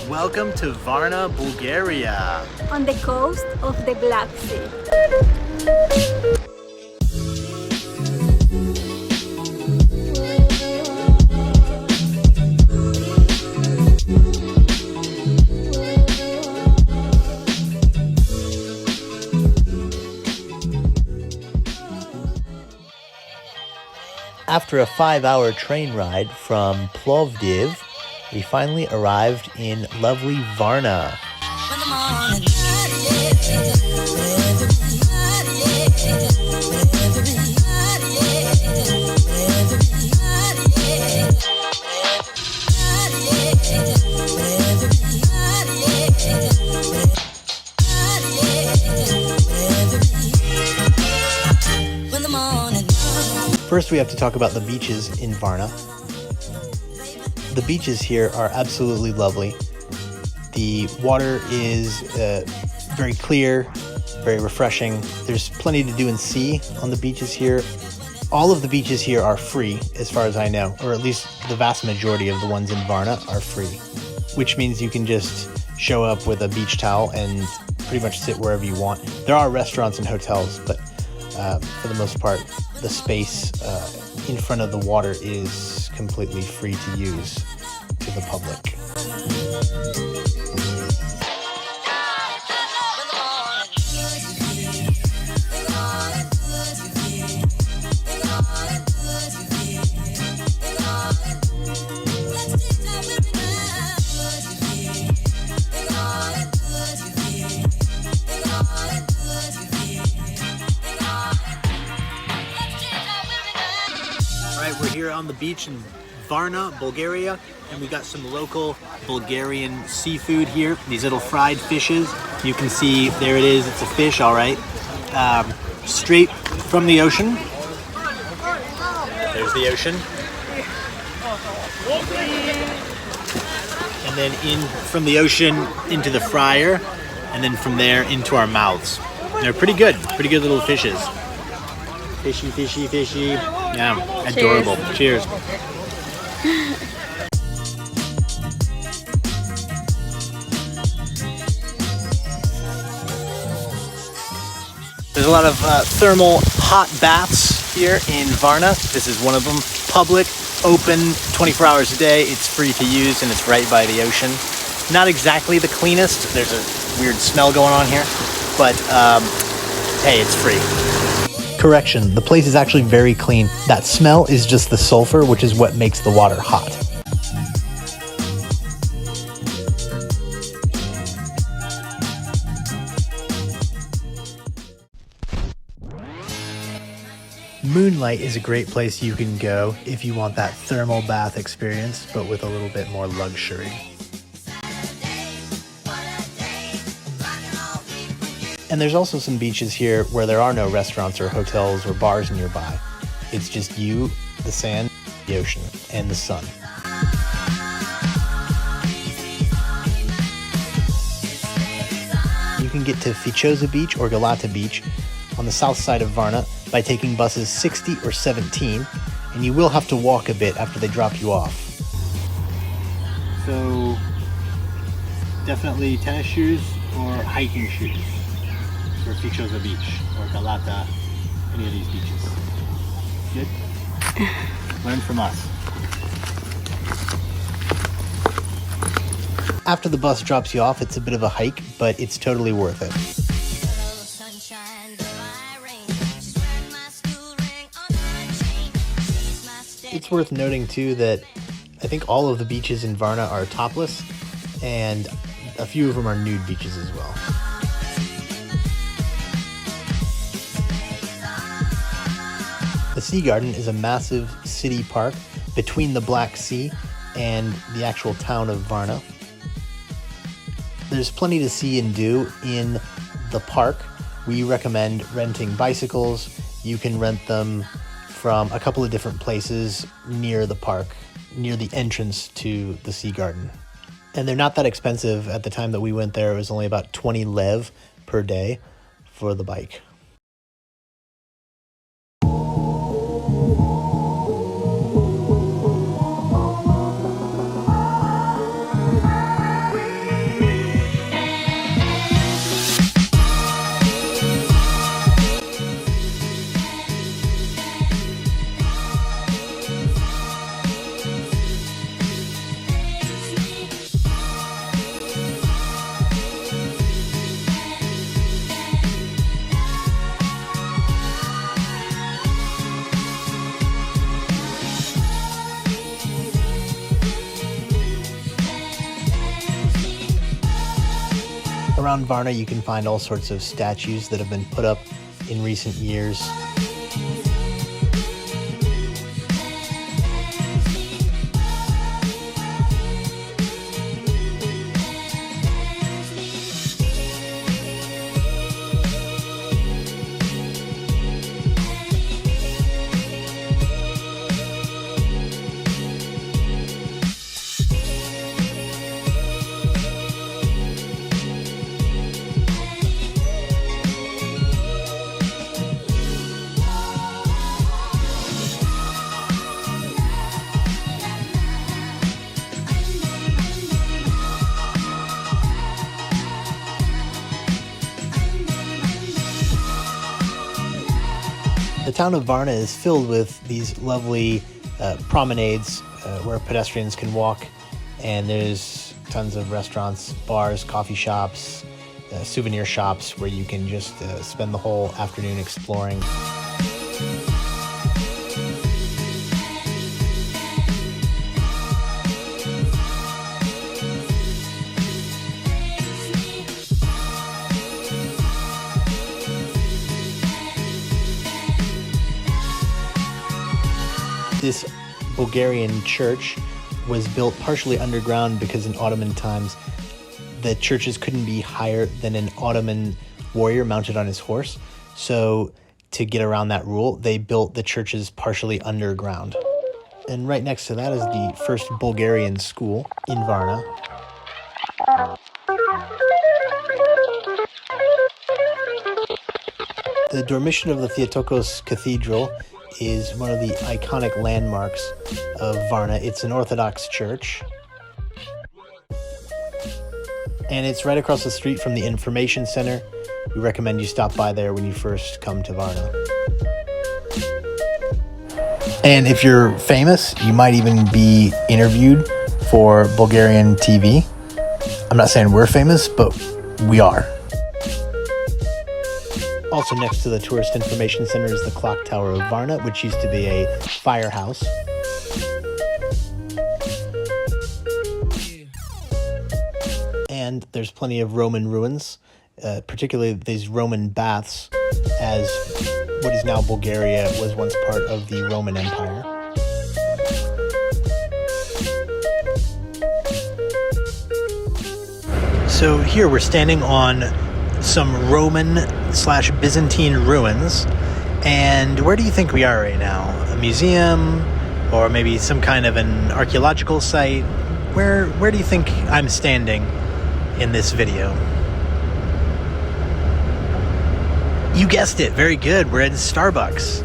Welcome to Varna, Bulgaria. On the coast of the Black Sea. After a 5-hour train ride from Plovdiv, we finally arrived in lovely Varna. First, we have to talk about the beaches in Varna. The beaches here are absolutely lovely. The water is very clear, very refreshing. There's plenty to do and see on the beaches here. All of the beaches here are free, as far as I know, or at least the vast majority of the ones in Varna are free, which means you can just show up with a beach towel and pretty much sit wherever you want. There are restaurants and hotels, but for the most part, the space in front of the water is completely free to use to the public. We're here on the beach in Varna, Bulgaria, and we got some local Bulgarian seafood here. These little fried fishes. You can see, there it is, it's a fish, all right. Straight from the ocean. There's the ocean. And then in from the ocean into the fryer, and then from there into our mouths. They're pretty good little fishes. Fishy, fishy, fishy. Yeah, adorable. Cheers. There's a lot of thermal hot baths here in Varna. This is one of them. Public, open, 24 hours a day. It's free to use and it's right by the ocean. Not exactly the cleanest. There's a weird smell going on here, but hey, it's free. Correction, the place is actually very clean. That smell is just the sulfur, which is what makes the water hot. Moonlight is a great place you can go if you want that thermal bath experience, but with a little bit more luxury. And there's also some beaches here where there are no restaurants or hotels or bars nearby. It's just you, the sand, the ocean, and the sun. You can get to Fichoza Beach or Galata Beach on the south side of Varna by taking buses 60 or 17, and you will have to walk a bit after they drop you off. So, definitely tennis shoes or hiking shoes for Fichoza Beach or Galata, any of these beaches. Good? Learn from us. After the bus drops you off, it's a bit of a hike, but it's totally worth it. It's worth noting too that I think all of the beaches in Varna are topless, and a few of them are nude beaches as well. The Sea Garden is a massive city park between the Black Sea and the actual town of Varna. There's plenty to see and do in the park. We recommend renting bicycles. You can rent them from a couple of different places near the park. near the entrance to the Sea Garden. And they're not that expensive. At the time that we went there, it was only about 20 lev per day for the bike. Around Varna, you can find all sorts of statues that have been put up in recent years. The town of Varna is filled with these lovely promenades where pedestrians can walk, and there's tons of restaurants, bars, coffee shops, souvenir shops where you can just spend the whole afternoon exploring. This Bulgarian church was built partially underground because in Ottoman times, the churches couldn't be higher than an Ottoman warrior mounted on his horse. So to get around that rule, they built the churches partially underground. And right next to that is the first Bulgarian school in Varna. The Dormition of the Theotokos Cathedral is one of the iconic landmarks of Varna. It's an Orthodox church. And it's right across the street from the information center. We recommend you stop by there when you first come to Varna. And if you're famous, you might even be interviewed for Bulgarian TV. I'm not saying we're famous, but we are. Also next to the Tourist Information Center is the Clock Tower of Varna, which used to be a firehouse. And there's plenty of Roman ruins, particularly these Roman baths, as what is now Bulgaria was once part of the Roman Empire. So here we're standing on some Roman/Byzantine ruins. And where do you think we are right now? A museum? Or maybe some kind of an archaeological site? Where do you think I'm standing in this video? You guessed it. Very good. We're at Starbucks.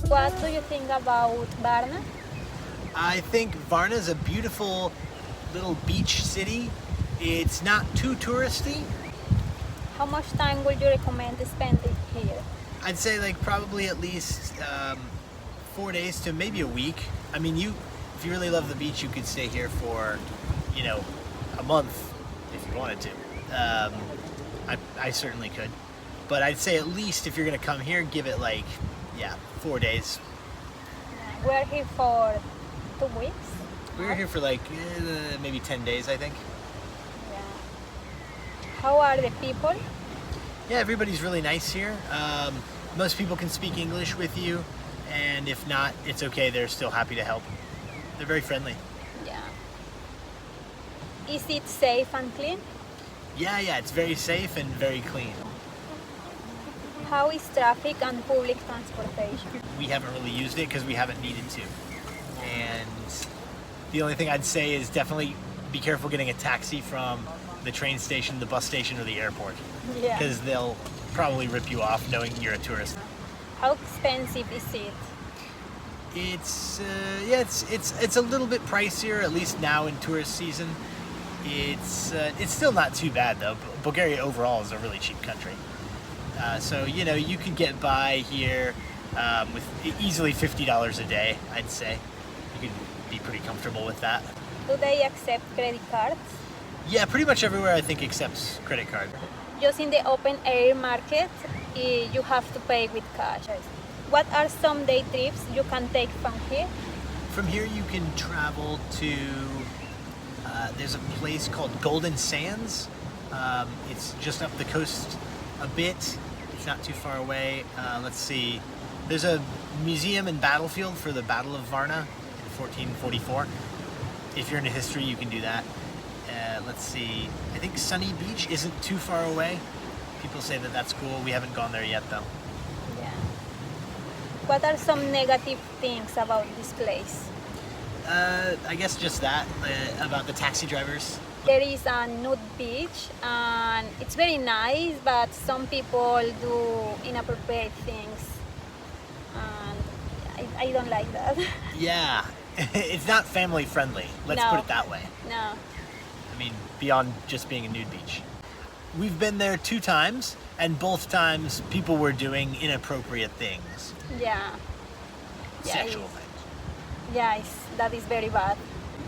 What do you think about Varna? I think Varna is a beautiful little beach city. It's not too touristy. How much time would you recommend spending here? I'd say like probably at least 4 days to maybe a week. I mean, if you really love the beach, you could stay here for, a month if you wanted to. I certainly could. But I'd say at least if you're going to come here, give it 4 days. We're here for 2 weeks. We were here for maybe 10 days, I think. Yeah. How are the people? Yeah, everybody's really nice here. Most people can speak English with you, and if not, it's okay. They're still happy to help. They're very friendly. Yeah. Is it safe and clean? Yeah, it's very safe and very clean. How is traffic and public transportation? We haven't really used it because we haven't needed to. And the only thing I'd say is definitely be careful getting a taxi from the train station, the bus station, or the airport. Yeah. Because they'll probably rip you off knowing you're a tourist. How expensive is it? It's it's a little bit pricier, at least now in tourist season. It's still not too bad though. Bulgaria overall is a really cheap country. So you could get by here with easily $50 a day. I'd say you could be pretty comfortable with that. Do they accept credit cards? Yeah, pretty much everywhere I think accepts credit card. Just in the open air market, you have to pay with cash. What are some day trips you can take from here? From here you can travel to, there's a place called Golden Sands. It's just up the coast a bit. It's not too far away. Let's see. There's a museum and battlefield for the Battle of Varna in 1444. If you're into history, you can do that. Let's see. I think Sunny Beach isn't too far away. People say that that's cool. We haven't gone there yet though. Yeah. What are some negative things about this place? I guess just that, about the taxi drivers. There is a nude beach and it's very nice, but some people do inappropriate things and I don't like that. Yeah, it's not family friendly, let's No. put it that way. No. I mean, beyond just being a nude beach. We've been there 2 times, and both times people were doing inappropriate things. Yeah. Yeah, Sexual it's- things. Yeah, that is very bad.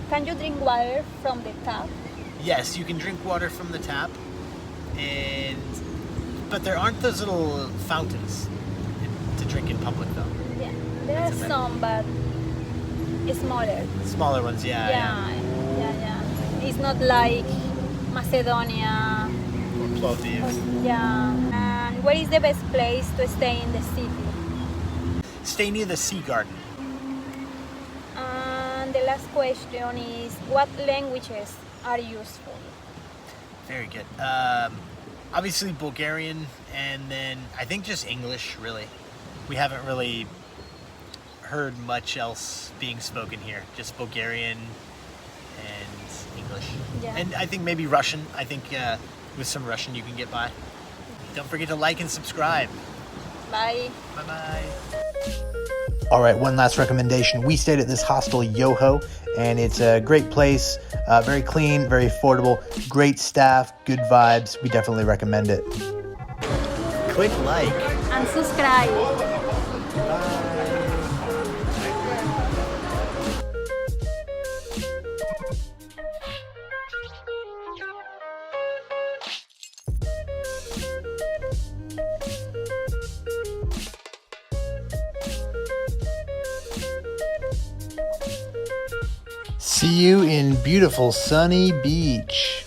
Can you drink water from the tap? Yes, you can drink water from the tap, but there aren't those little fountains to drink in public though. Yeah, there are That's a bit- some, but smaller. Smaller ones, yeah. Yeah. It's not like Macedonia. Or Plovdiv. Yeah. And where is the best place to stay in the city? Stay near the sea garden. And the last question is, what languages are useful? Very good. Obviously Bulgarian, and then I think just English, really. We haven't really heard much else being spoken here. Just Bulgarian and English. Yeah. And I think maybe Russian. I think with some Russian you can get by. Don't forget to like and subscribe. Bye. Bye-bye. All right, one last recommendation. We stayed at this hostel, Yoho, and it's a great place, very clean, very affordable, great staff, good vibes. We definitely recommend it. Click like. And subscribe. See you in beautiful sunny beach.